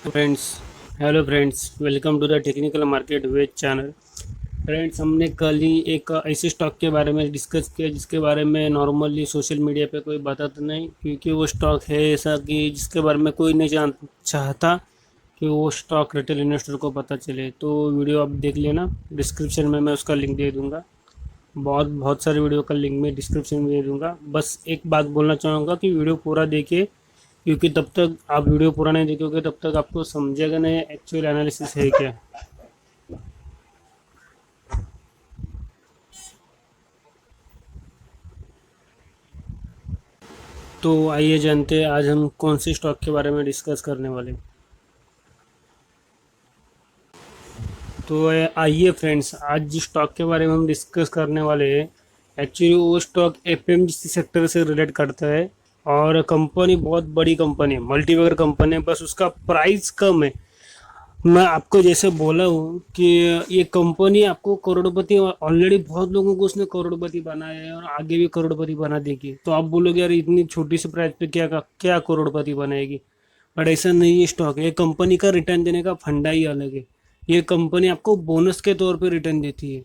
Friends hello friends, welcome to the technical market ways channel. Friends, हमने कल ही एक ऐसे स्टॉक के बारे में डिस्कस किया जिसके बारे में नॉर्मली सोशल मीडिया पे कोई बताता नहीं, क्योंकि वो स्टॉक है ऐसा कि जिसके बारे में कोई नहीं जान चाहता कि वो स्टॉक रिटेल इन्वेस्टर को पता चले। तो वीडियो आप देख लेना, डिस्क्रिप्शन में मैं उसका लिंक दे दूँगा। बहुत बहुत सारे वीडियो का लिंक मैं डिस्क्रिप्शन में दे दूँगा। बस एक बात बोलना चाहूँगा कि वीडियो पूरा देखिए, क्योंकि तब तक आप वीडियो पूरा नहीं देखोगे तब तक आपको समझेगा नहीं एक्चुअल एनालिसिस है क्या। तो आइए जानते हैं आज हम कौन से स्टॉक के बारे में डिस्कस करने वाले हैं। तो आइए फ्रेंड्स, आज जिस स्टॉक के बारे में हम डिस्कस करने वाले हैं एक्चुअली वो स्टॉक एफएमजीसी सेक्टर से रिलेट करता है। और कंपनी बहुत बड़ी कंपनी है, मल्टीबैगर कंपनी है, बस उसका प्राइस कम है। मैं आपको जैसे बोला हूँ कि ये कंपनी आपको करोड़पति, ऑलरेडी बहुत लोगों को उसने करोड़पति बनाया है और आगे भी करोड़पति बना देगी। तो आप बोलोगे यार इतनी छोटी सी प्राइस पे क्या क्या करोड़पति बनाएगी। बट ऐसा नहीं है स्टॉक, ये कंपनी का रिटर्न देने का फंडा ही अलग है। ये कंपनी आपको बोनस के तौर पे रिटर्न देती है।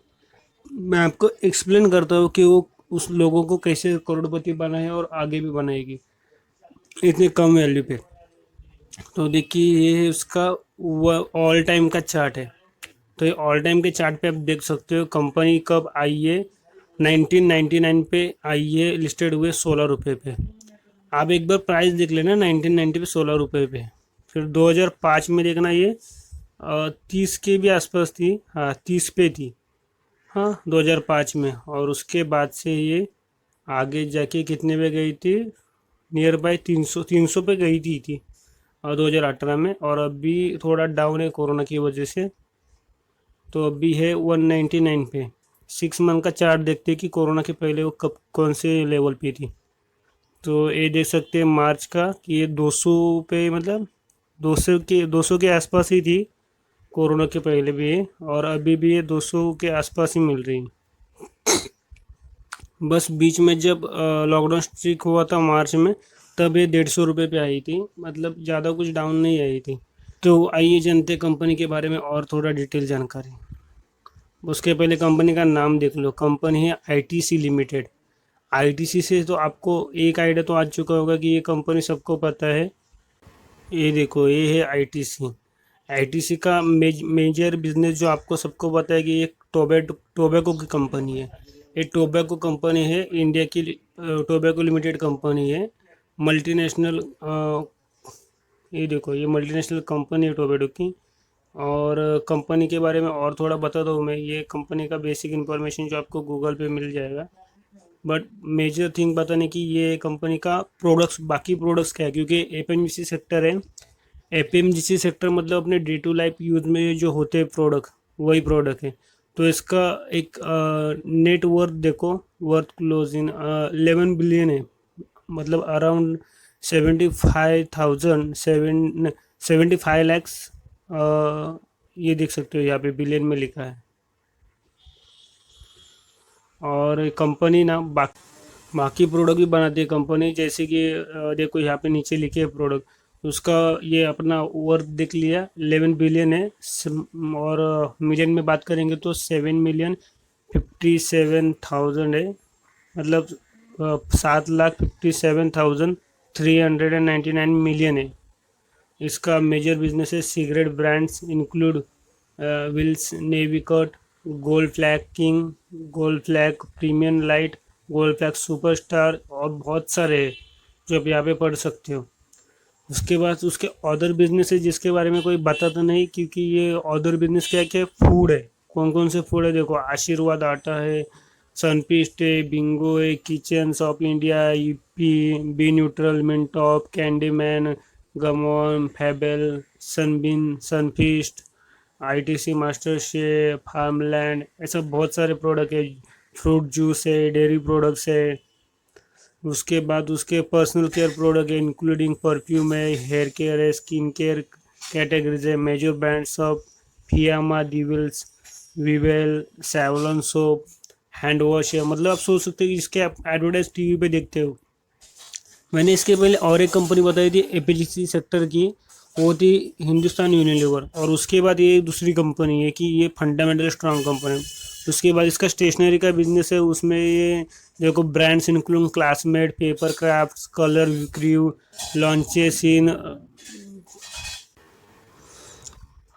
मैं आपको एक्सप्लेन करता हूँ कि वो उस लोगों को कैसे करोड़पति बनाए और आगे भी बनाएगी इतने कम वैल्यू पे। तो देखिए, ये है उसका ऑल टाइम का चार्ट है। तो ये ऑल टाइम के चार्ट पे आप देख सकते हो कंपनी कब आई है। 1999 पे आई है, लिस्टेड हुए 16 रुपये पे। आप एक बार प्राइस देख लेना, 1990 पे 16 रुपये पे। फिर 2005 में देखना, ये 30 के भी आसपास थी, हाँ 30 पे थी, हाँ 2005 में। और उसके बाद से ये आगे जाके कितने पे गई थी, नियर बाय 300 पे गई थी और 2018 में। और अभी थोड़ा डाउन है कोरोना की वजह से, तो अभी है 199 पे। 6 मंथ का चार्ट देखते हैं कि कोरोना के पहले वो कब कौन से लेवल पे थी। तो ये देख सकते हैं मार्च का कि ये 200 पे, मतलब 200 के आसपास ही थी कोरोना के पहले भी है, और अभी भी ये 200 के आसपास ही मिल रही है। बस बीच में जब लॉकडाउन स्ट्रिक हुआ था मार्च में, तब ये 150 रुपये पे आई थी, मतलब ज़्यादा कुछ डाउन नहीं आई थी। तो आइए जानते हैं कंपनी के बारे में और थोड़ा डिटेल जानकारी। उसके पहले कंपनी का नाम देख लो, कंपनी है आईटीसी लिमिटेड। आईटीसी से तो आपको एक आइडिया तो आ चुका होगा कि ये कंपनी सबको पता है। ये देखो, ये है आईटीसी। आईटीसी का मेजर बिजनेस जो आपको सबको पता है कि ये टोबैको की कंपनी है। ये टोबैको कंपनी है, इंडिया की टोबैको लिमिटेड कंपनी है, मल्टीनेशनल। ये देखो, ये मल्टीनेशनल कंपनी है टोबैको की। और कंपनी के बारे में और थोड़ा बता दूँ मैं, ये कंपनी का बेसिक इन्फॉर्मेशन जो आपको गूगल पे मिल जाएगा। बट मेजर थिंग बताने की, ये कंपनी का प्रोडक्ट्स, बाकी प्रोडक्ट्स क्या है, क्योंकि एपीएमजीसी सेक्टर है। एपीएमजीसी सेक्टर मतलब अपने डे टू लाइफ यूज में जो होते हैं प्रोडक्ट, वही प्रोडक्ट है। तो इसका एक नेट वर्थ देखो, वर्थ क्लोज इन 11 बिलियन है, मतलब अराउंड 75 लैक्स। ये देख सकते हो यहाँ पे बिलियन में लिखा है। और कंपनी ना बाकी प्रोडक्ट भी बनाती है कंपनी, जैसे कि देखो यहाँ पे नीचे लिखे है प्रोडक्ट, उसका ये अपना वर्थ देख लिया, 11 बिलियन है। और मिलियन में बात करेंगे तो 7,057,000 है, मतलब 7,57,399 मिलियन है। इसका मेजर बिजनेस है, cigarette brands include Wills, Navycut, Gold Flake King, Gold Flake Premium Light, Gold Flake Superstar, और बहुत सारे हैं जो आप यहाँ पे पढ़ सकते हो। उसके बाद उसके अदर बिजनेस है जिसके बारे में कोई बताता नहीं, क्योंकि ये अदर बिजनेस क्या क्या फूड है। कौन कौन से फूड है देखो, आशीर्वाद आटा है, सनफीस्ट है, बिंगो है, kitchen of India, Yippee, B neutral, Mintop, Candyman, GumOn, Fabelle, Sunbean, Sunfeast, ITC Master Chef, Farmland, ऐसा बहुत सारे प्रोडक्ट है। फ्रूट जूस है, डेयरी प्रोडक्ट्स है। उसके बाद उसके पर्सनल केयर प्रोडक्ट है, इंक्लूडिंग परफ्यूम है, हेयर केयर है, स्किन केयर कैटेगरीज है। Major brands of Fiama, Di Wills, Vivel, Savlon soap, hand wash है। मतलब आप सोच सकते हो कि इसके आप एडवर्टाइज टीवी पे देखते हो। मैंने इसके पहले और एक कंपनी बताई थी एपीजीसी सेक्टर की, वो थी हिंदुस्तान यूनिलीवर। और उसके बाद ये दूसरी कंपनी है कि ये फंडामेंटल स्ट्रांग कंपनी है। उसके बाद इसका स्टेशनरी का बिजनेस है, उसमें ये देखो brands include Classmate, paper crafts, colour crew, launches in.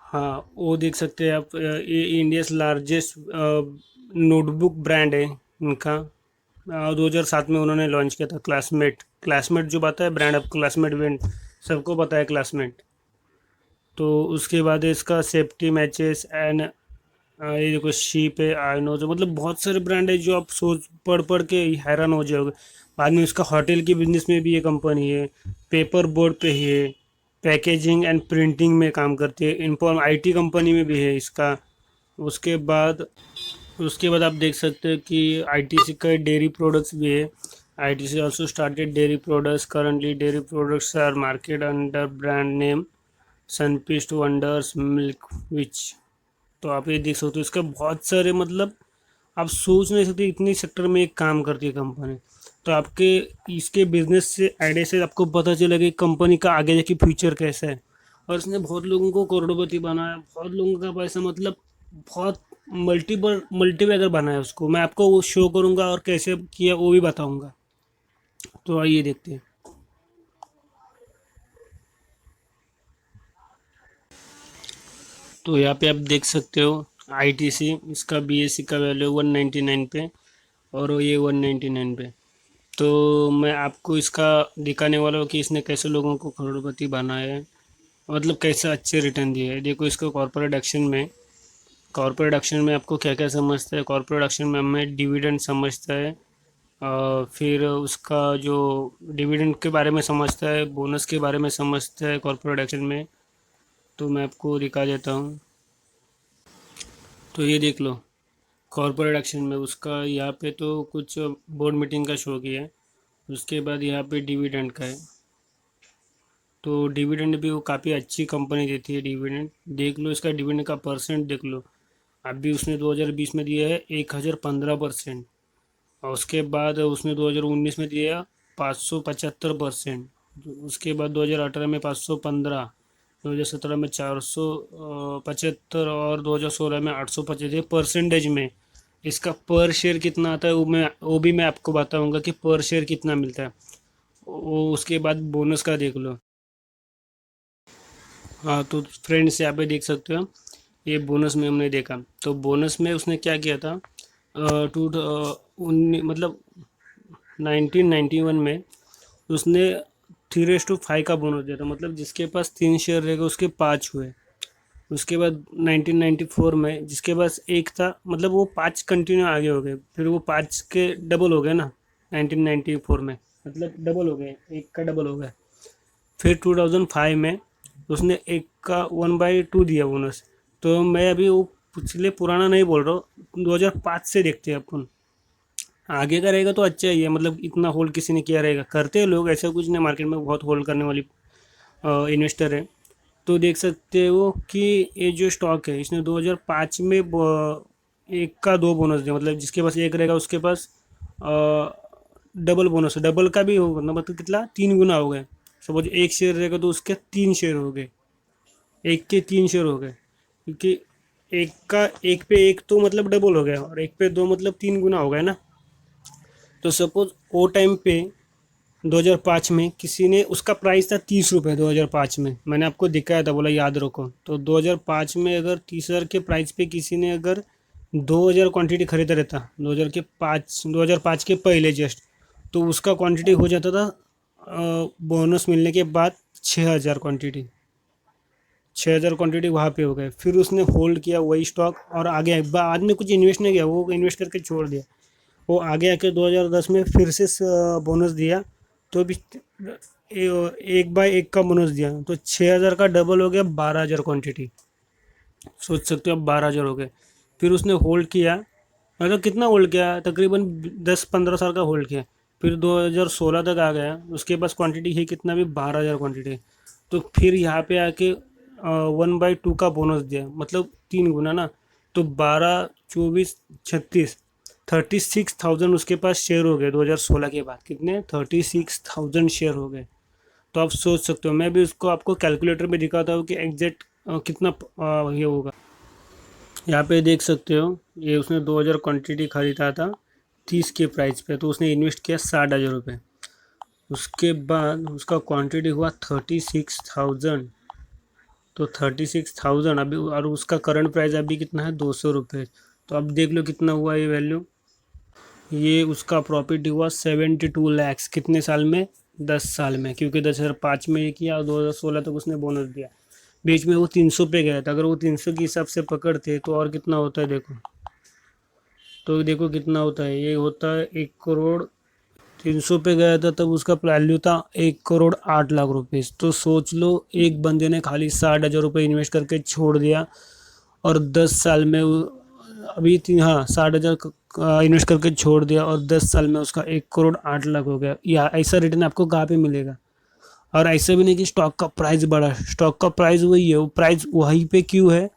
हाँ वो देख सकते हैं आप, ये इंडियाज लार्जेस्ट नोटबुक ब्रांड है इनका। 2007 में उन्होंने लॉन्च किया था क्लासमेट। क्लासमेट जो पता है ब्रांड, अब क्लासमेट ब्रांड सबको पता है क्लासमेट। तो उसके बाद है इसका सेफ्टी मैचेस एंड ये देखो शीप है, आयनो, जो मतलब बहुत सारे ब्रांड है जो आप सोच पढ़ पढ़ के हैरान हो जाओगे। बाद में इसका होटल की बिजनेस में भी ये कंपनी है, पेपर बोर्ड पे ही है, पैकेजिंग एंड प्रिंटिंग में काम करती है, इन्फॉर्म आईटी कंपनी में भी है इसका। उसके बाद आप देख सकते हो कि आईटीसी का डेयरी प्रोडक्ट्स भी है। ITC also started dairy products, currently dairy products are market under brand name Sunfeast, Wonders, milk which. तो आप ये देख सकते हो इसका बहुत सारे मतलब आप सोच नहीं सकते इतनी सेक्टर में एक काम करती है कंपनी। तो आपके इसके बिजनेस से आइडिया से आपको पता चलेगा कि कंपनी का आगे जाके फ्यूचर कैसा है। और इसने बहुत लोगों को करोड़पति बनाया, बहुत लोगों का पैसा मतलब बहुत मल्टीपल बनाया उसको। मैं आपको वो शो करूंगा और कैसे किया वो भी बताऊंगा। तो आइए देखते हैं। तो यहाँ पे आप देख सकते हो आईटीसी, इसका बीएससी का वैल्यू 199 पे और ये 199 पे। तो मैं आपको इसका दिखाने वाला हूँ कि इसने कैसे लोगों को करोड़पति बनाया है, मतलब कैसे अच्छे रिटर्न दिए है। देखो इसको कॉर्पोरेट एक्शन में आपको क्या क्या समझता है। कॉर्पोरेट एक्शन में हमें डिविडेंड समझता है, फिर उसका जो डिविडेंड के बारे में समझता है, बोनस के बारे में समझता है कॉर्पोरेट एक्शन में। तो मैं आपको दिखा देता हूँ। तो ये देख लो कॉर्पोरेट एक्शन में उसका यहाँ पे तो कुछ बोर्ड मीटिंग का शो किया है। उसके बाद यहाँ पे डिविडेंड का है। तो डिविडेंड भी वो काफ़ी अच्छी कंपनी देती है डिविडेंड। देख लो इसका डिविडेंड का परसेंट देख लो। अभी उसने 2020 में दिया है 1015%। और उसके बाद उसने 2019 में दिया 575%। उसके बाद 2018 में 515, 2017 में 475 और 2016 में 875 परसेंटेज में। इसका पर शेयर कितना आता है वो भी मैं आपको बताऊंगा कि पर शेयर कितना मिलता है वो। उसके बाद बोनस का देख लो। हाँ तो फ्रेंड्स यहाँ पे देख सकते हो ये बोनस में हमने देखा। तो बोनस में उसने क्या किया था, टू मतलब 1991 में उसने 3:5 का बोनस दिया था, मतलब जिसके पास 3 शेयर रहेगा उसके 5 हुए। उसके बाद 1994 में जिसके पास एक था मतलब वो 5 कंटिन्यू आगे हो गए, फिर वो 5 के डबल हो गए ना 1994 में, मतलब डबल हो गए, एक का डबल हो गया। फिर 2005 में उसने एक का 1/2 दिया बोनस। तो मैं अभी वो पिछले पुराना नहीं बोल रहा हूँ, 2005 से देखते हैं अपन। आगे का रहेगा तो अच्छा ही है, मतलब इतना होल्ड किसी ने किया रहेगा, करते हैं लोग, ऐसा कुछ नहीं, मार्केट में बहुत होल्ड करने वाली इन्वेस्टर है। तो देख सकते हो कि ये जो स्टॉक है इसने 2005 में एक का 2 बोनस दिया, मतलब जिसके पास एक रहेगा उसके पास डबल बोनस, डबल का भी होगा मतलब कितना 3 गुना हो गए। सपोज एक शेयर रहेगा तो उसके 3 शेयर हो गए, एक के 3 शेयर हो गए, क्योंकि एक का एक पे एक तो मतलब डबल हो गया और एक पे 2 मतलब 3 गुना हो गया ना। तो सपोज वो टाइम पे 2005 में किसी ने, उसका प्राइस था 30 रुपये 2005 में, मैंने आपको दिखाया था, बोला याद रखो। तो 2005 में अगर 30 हज़ार के प्राइस पे किसी ने अगर 2000 क्वांटिटी खरीदा रहता, 2005 के पहले जस्ट, तो उसका क्वांटिटी हो जाता था बोनस मिलने के बाद 6000 क्वांटिटी। 6000 क्वांटिटी वहाँ पे हो गए। फिर उसने होल्ड किया वही स्टॉक और आगे बाद में कुछ इन्वेस्ट नहीं किया, वो इन्वेस्ट करके छोड़ दिया। वो आगे आके 2010 में फिर से बोनस दिया। तो भी 1/1 का बोनस दिया, तो 6000 का डबल हो गया 12000 क्वांटिटी। सोच सकते हो अब 12000 हो गए। फिर उसने होल्ड किया, मतलब कितना होल्ड किया, तकरीबन 10-15 साल का होल्ड किया। फिर 2016 तक आ गया, उसके पास क्वांटिटी है कितना भी 12000 क्वांटिटी। तो फिर यहाँ पे आके 1/2 का बोनस दिया, मतलब 3 गुना ना। तो 12, 24, 36, 36,000 उसके पास शेयर हो गए 2016 के बाद। कितने 36,000 शेयर हो गए। तो आप सोच सकते हो, मैं भी उसको आपको कैलकुलेटर में दिखाता हूँ कि एग्जैक्ट कितना ये होगा। यहाँ पे देख सकते हो, ये उसने 2000 क्वांटिटी खरीदा था 30 के प्राइस पे, तो उसने इन्वेस्ट किया 60,000 रुपये। उसके बाद उसका क्वांटिटी हुआ 36,000। तो 36,000 अभी, और उसका करंट प्राइस अभी कितना है, 200 रुपये। तो अब देख लो कितना हुआ ये वैल्यू। ये उसका प्रॉफिट हुआ 72 लैक्स, कितने साल में, 10 साल में, क्योंकि 2005 में ये किया और 2016 तक उसने बोनस दिया। बीच में वो 300 पे गया था, अगर वो 300 के हिसाब से पकड़ते तो और कितना होता है देखो। तो देखो कितना होता है, ये होता है 1 करोड़। 300 पे गया था तब उसका वैल्यू था 1 करोड़ 8 लाख रुपए। तो सोच लो, एक बंदे ने खाली 60,000 रुपये इन्वेस्ट करके छोड़ दिया, और 10 साल में अभी तीन, हाँ, 60,000 इन्वेस्ट करके छोड़ दिया, और 10 साल में उसका 1 करोड़ 8 लाख हो गया। या ऐसा रिटर्न आपको कहाँ पे मिलेगा। और ऐसा भी नहीं कि स्टॉक का प्राइस बढ़ा, स्टॉक का प्राइस वही है, वो प्राइस वहीं पे क्यों है,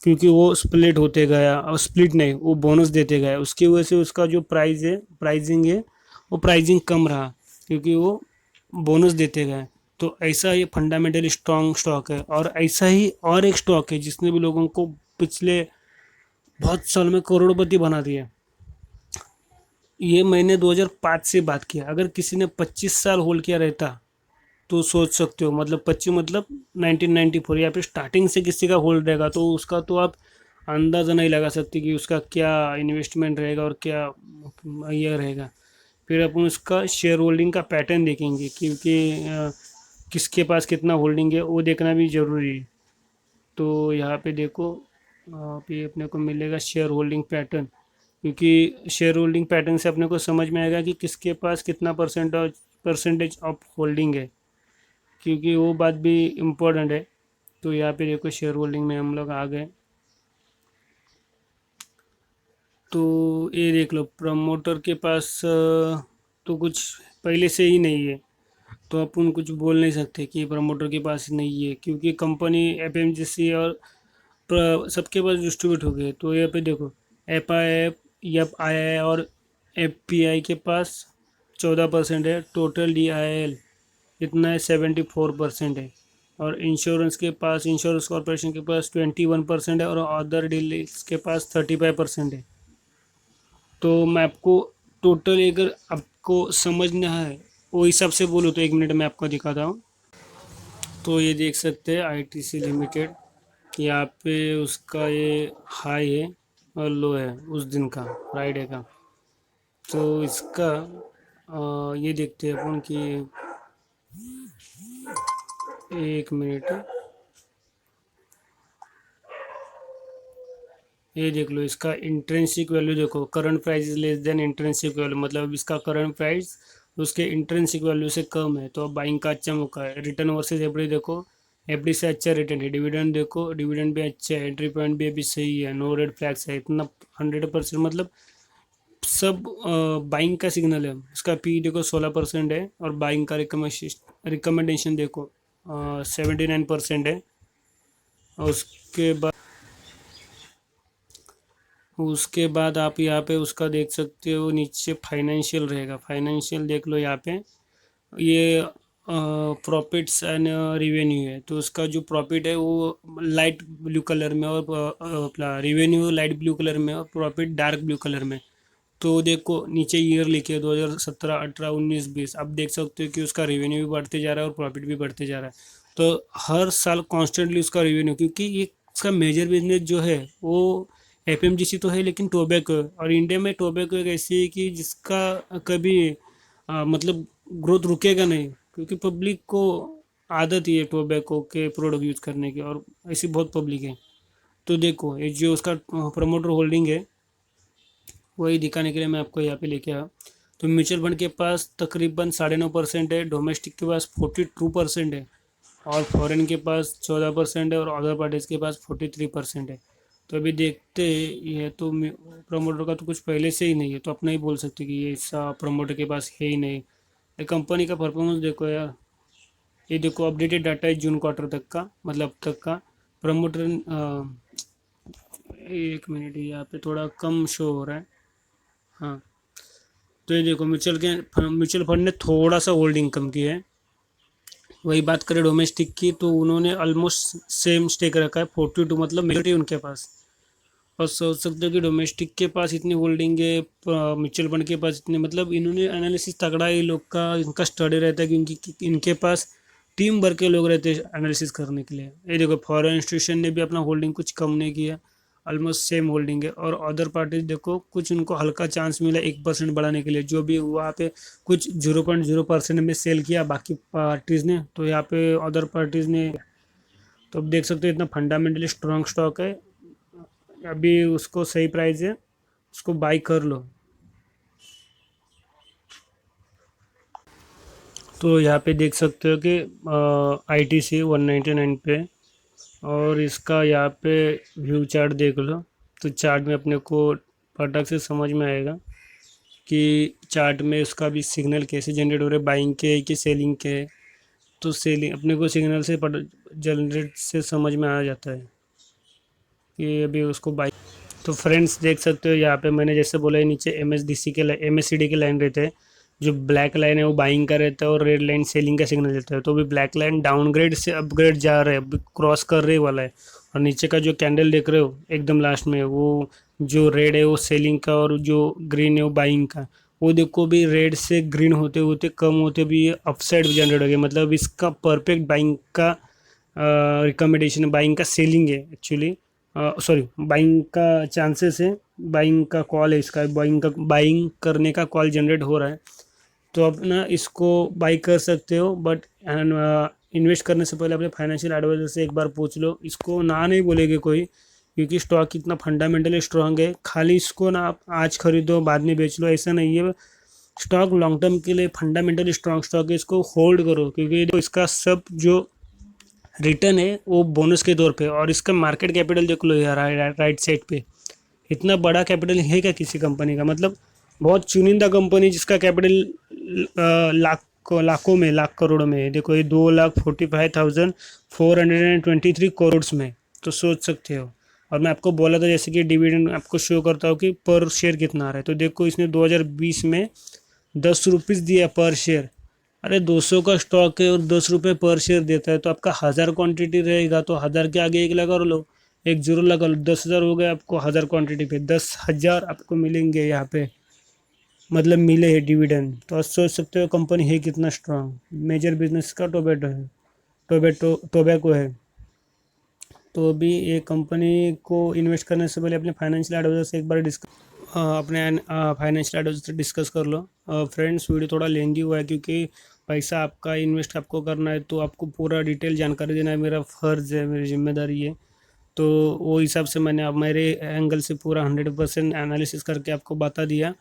क्योंकि वो स्प्लिट होते गया, और स्प्लिट नहीं, वो बोनस देते गया, उसकी वजह से उसका जो प्राइस है, प्राइसिंग है, वो प्राइसिंग कम रहा, क्योंकि वो बोनस देते गए। तो ऐसा ये फंडामेंटली स्ट्रॉन्ग स्टॉक है। और ऐसा ही और एक स्टॉक है जिसने भी लोगों को पिछले बहुत साल में करोड़पति बना दिया। ये मैंने 2005 से बात किया, अगर किसी ने 25 साल होल्ड किया रहता, तो सोच सकते हो, मतलब 25 मतलब 1994, या फिर स्टार्टिंग से किसी का होल्ड रहेगा तो उसका तो आप अंदाज़ा नहीं लगा सकते कि उसका क्या इन्वेस्टमेंट रहेगा और क्या ये रहेगा। फिर अपन उसका शेयर होल्डिंग का पैटर्न देखेंगे, क्योंकि किसके पास कितना होल्डिंग है वो देखना भी ज़रूरी है। तो यहाँ पे देखो, आप ये अपने को मिलेगा शेयर होल्डिंग पैटर्न, क्योंकि शेयर होल्डिंग पैटर्न से अपने को समझ में आएगा कि किसके पास कितना परसेंटेज ऑफ होल्डिंग है, क्योंकि वो बात भी इम्पोर्टेंट है। तो यहाँ पे देखो शेयर होल्डिंग में हम लोग आ गए। तो ये देख लो, प्रमोटर के पास तो कुछ पहले से ही नहीं है, तो अपन कुछ बोल नहीं सकते कि प्रमोटर के पास नहीं है, क्योंकि कंपनी एफएमजीसी और सबके पास डिस्ट्रीब्यूट हो गए। तो यहाँ पे देखो, एफ आई एफ आई आई और एफ पी आई के पास 14% है, टोटल डी आई एल इतना है 74% है, और इंश्योरेंस के पास, इंश्योरेंस कॉरपोरेशन के पास 21% है, और अदर डीलर्स के पास 35% है। तो मैं आपको टोटल, अगर आपको समझना है वो हिसाब से बोलूँ, तो 1 मिनट में आपको दिखाता हूँ। तो ये देख सकते हैं आईटीसी लिमिटेड, यहाँ पे उसका ये हाई है और लो है उस दिन का, फ्राइडे का। तो इसका ये देखते हैं अपन कि, 1 मिनट, ये देख लो इसका इंट्रेंसिक वैल्यू देखो, current price is less than intrinsic value, मतलब इसका करंट प्राइस उसके इंट्रेंसिक वैल्यू से कम है, तो अब बाइंग का अच्छा मौका है। रिटर्न वर्सेस एफडी देखो, एफडी से अच्छा रिटर्न है। डिविडेंड देखो, डिविडेंड भी अच्छा है, एंट्री पॉइंट भी अभी सही है, नो रेड फ्लैग्स है, इतना 100%, मतलब सब बाइंग का सिग्नल है। उसका पी देखो 16% है, और बाइंग का रिकमेंडेशन देखो 79% है। और उसके बाद आप यहाँ पे उसका देख सकते हो, नीचे फाइनेंशियल रहेगा, फाइनेंशियल देख लो यहाँ पे। ये प्रॉफिट्स एंड रिवेन्यू है, तो उसका जो प्रॉफिट है वो लाइट ब्लू कलर में, और अपना रिवेन्यू लाइट ब्लू कलर में, और प्रॉफिट डार्क ब्लू कलर में। तो देखो नीचे ईयर लिखे 2017, 18, 19, 20, आप देख सकते हो कि उसका रेवेन्यू भी बढ़ते जा रहा है और प्रॉफिट भी बढ़ते जा रहा है। तो हर साल कॉन्स्टेंटली उसका रेवेन्यू, क्योंकि ये उसका मेजर बिजनेस जो है वो एफएमजीसी तो है, लेकिन टोबैको है, और इंडिया में टोबैको एक ऐसी है कि जिसका कभी मतलब ग्रोथ रुकेगा नहीं, क्योंकि पब्लिक को आदत ही है टोबैको के प्रोडक्ट यूज़ करने की, और ऐसी बहुत पब्लिक है। तो देखो ये जो उसका प्रमोटर होल्डिंग है, वही दिखाने के लिए मैं आपको यहाँ पे लेके आया। तो म्यूचुअल फंड के पास तकरीबन 9.5% है, डोमेस्टिक के पास 42% है, और फॉरेन के पास 14% है, और अदर पार्टीज के पास 43% है। तो अभी देखते हैं, ये तो प्रमोटर का तो कुछ पहले से ही नहीं है, तो अपना ही बोल सकते कि ये ऐसा प्रमोटर के पास है ही नहीं। ये कंपनी का परफॉर्मेंस देखो यार, ये देखो अपडेटेड डाटा है जून क्वार्टर तक का, मतलब अब तक का प्रमोटर। 1 मिनट, यहाँ पे थोड़ा कम शो हो रहा है। हाँ, तो ये देखो म्यूचुअल फंड ने थोड़ा सा होल्डिंग कम की है, वही बात करें डोमेस्टिक की, तो उन्होंने ऑलमोस्ट सेम स्टेक रखा है 42, मतलब मेजोरिटी उनके पास। और सोच सकते हो कि डोमेस्टिक के पास इतनी होल्डिंग है, म्यूचुअल फंड के पास इतनी, मतलब इन्होंने एनालिसिस तगड़ा है, ये लोग का इनका स्टडी रहता है कि इनके पास टीम भर के लोग रहते हैं एनालिसिस करने के लिए। ये देखो फॉरेन इंस्टीट्यूशन ने भी अपना होल्डिंग कुछ कम नहीं किया, ऑलमोस्ट सेम होल्डिंग है। और अदर पार्टीज देखो कुछ उनको हल्का चांस मिला 1% बढ़ाने के लिए, जो भी वहाँ पे कुछ 0.0% में सेल किया बाकी पार्टीज ने, तो यहाँ पे अदर पार्टीज ने। तो अब देख सकते हो इतना फंडामेंटली स्ट्रॉन्ग स्टॉक है, अभी उसको सही प्राइस है, उसको बाई कर लो। तो यहाँ पे देख सकते हो कि ITC 199 पे, और इसका यहाँ पे व्यू चार्ट देख लो। तो चार्ट में अपने को फटक से समझ में आएगा कि चार्ट में उसका भी सिग्नल कैसे जनरेट हो रहे, बाइंग के कि सेलिंग के। तो सेलिंग अपने को सिग्नल से जनरेट से समझ में आ जाता है कि अभी उसको बाई। तो फ्रेंड्स देख सकते हो यहाँ पे मैंने जैसे बोला है, नीचे MACD की लाइन रहते हैं। जो ब्लैक लाइन है वो बाइंग का रहता है और रेड लाइन सेलिंग का सिग्नल देता है। तो अभी ब्लैक लाइन डाउनग्रेड से अपग्रेड जा रहा है, अभी क्रॉस कर रहे वाला है। और नीचे का जो कैंडल देख रहे हो एकदम लास्ट में, वो जो रेड है वो सेलिंग का और जो ग्रीन है वो बाइंग का। वो देखो भी रेड से ग्रीन होते होते कम होते भी अपसाइड जनरेट हो गया, मतलब इसका परफेक्ट बाइंग का रिकमेंडेशन, बाइंग का सेलिंग है एक्चुअली, सॉरी बाइंग का चांसेस है, बाइंग का कॉल है इसका, बाइंग करने का कॉल जनरेट हो रहा है। तो आप ना इसको बाई कर सकते हो, बट इन्वेस्ट करने से पहले अपने फाइनेंशियल एडवाइजर से एक बार पूछ लो। इसको ना नहीं बोलेगे कोई, क्योंकि स्टॉक इतना फंडामेंटली स्ट्रांग है। खाली इसको ना आप आज खरीदो बाद में बेच लो, ऐसा नहीं है। स्टॉक लॉन्ग टर्म के लिए फंडामेंटली स्ट्रांग स्टॉक है, इसको होल्ड करो, क्योंकि इसका सब जो रिटर्न है वो बोनस के तौर पे। और इसका मार्केट कैपिटल देख लो यार, राइट साइड पे इतना बड़ा कैपिटल है क्या किसी कंपनी का, मतलब बहुत चुनिंदा कंपनी जिसका कैपिटल लाखों में, लाख करोड़ों में है। देखो ये 2,45,423 करोड़ में। तो सोच सकते हो। और मैं आपको बोला था जैसे कि डिविडेंड आपको शो करता हूँ कि पर शेयर कितना आ रहा है। तो देखो इसने 2020 में 10 रुपीज़ दिया पर शेयर। अरे 200 का स्टॉक है और 10 रुपये पर शेयर देता है, तो आपका 1000 क्वांटिटी रहेगा तो 1000 के आगे एक लगा लो, एक जीरो लगा लो, 10,000 हो गए आपको 1000 क्वांटिटी पे, 10,000 आपको मिलेंगे यहाँ पे, मतलब मिले है डिविडेंड। तो आप सोच सकते हो कंपनी है कितना स्ट्रांग। मेजर बिजनेस का टोबैटो है, टोबैको है। तो अभी ये कंपनी को इन्वेस्ट करने से पहले अपने फाइनेंशियल एडवाइजर से एक बार अपने फाइनेंशियल एडवाइजर से डिस्कस कर लो। फ्रेंड्स वीडियो थोड़ा लेंदी हुआ है, क्योंकि पैसा आपका इन्वेस्ट आपको करना है, तो आपको पूरा डिटेल जानकारी देना है, मेरा फ़र्ज़ है, मेरी जिम्मेदारी है। तो वो हिसाब से मैंने अब मेरे एंगल से पूरा 100% एनालिसिस करके आपको बता दिया।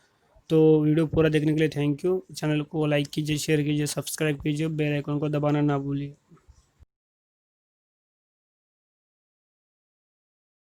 तो वीडियो पूरा देखने के लिए थैंक यू। चैनल को लाइक कीजिए, शेयर कीजिए, सब्सक्राइब कीजिए, बेल आइकन को दबाना ना भूलिए।